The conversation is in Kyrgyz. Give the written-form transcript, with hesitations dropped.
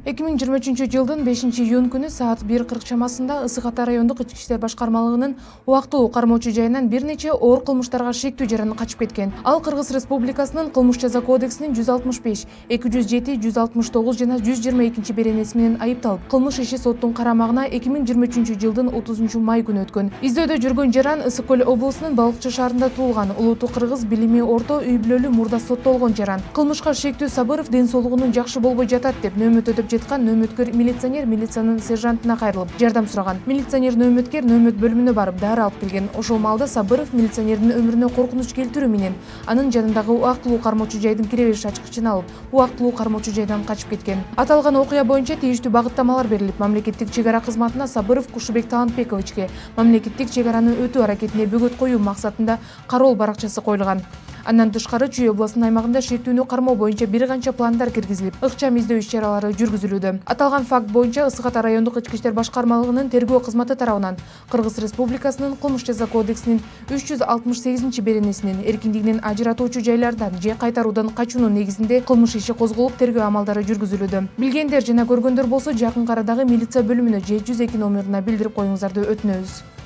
2023-жылдын 5-июнь күнү саат 1:40 чамасында Ысык Ата райондук ички иштер башкармалыгынын убактылуу кармоочу жайынан бир нече оор кылмыштарга шектүү жаран качып кеткен. Ал Кыргыз Республикасынын Кылмыш жаза кодексинин 165, 207, 169 жана 122 беренеси менен айыпталып, кылмыш иши соттун карамагына 2023-жылдын 30 май күнү өткөн. Издөөдө жүргөн жаран Ысык Көл облусунун Балыкчы шаарында туулган, Улуттук Кыргыз билими орто үй бүлөлүү мурда соттолгон жаран. Кылмышка шектүү Сабыров ден соолугунун жакшы болбой жатат деп нөөмөт өтөп жаткан нөөмөткөр милиционер милициянын сержантына кайрылып, жардам сураган. Милиционер нөөмөткер нөөмөт бөлүмүнө барып дары алып келген. Ошол маалда Сабыров милиционердин өмүрүнө коркунуч келтирүү менен анын жанындагы убактылуу кармоочу жайдын кире бериш ачкычын алып, убактылуу кармоочу жайдан качып кеткен. Аталган окуя боюнча тийиштүү багыттамалар берилип, мамлекеттик чек ара кызматына Сабыров Кушубек Талантбековичке мамлекеттик чек араны өтүү аракетине бөгөт коюу максатында кароол баракчасы коюлган. Андан тышкары Чүй областынын аймагында шектүүнү кармоо боюнча бир канча пландар киргизилип, ыкчам издөө иш-чаралары жүргүзүлүүдө. Аталган факт боюнча Ысык Ата райондук ички иштер башкармалыгынын тергөө кызматы тарабынан Кыргыз Республикасынын Кылмыш жаза кодексинин 368 беренесинин эркиндигинен ажыратуучу жайлардан же кайтаруудан качуунун негизинде кылмыш иши козголуп, тергөө амалдары жүргүзүлүүдө. Билгендер жана көргөндөр болсо жакын арадагы милиция бөлүмүнө же 102 номерине билдирип коюңуздарды өтүнөбүз.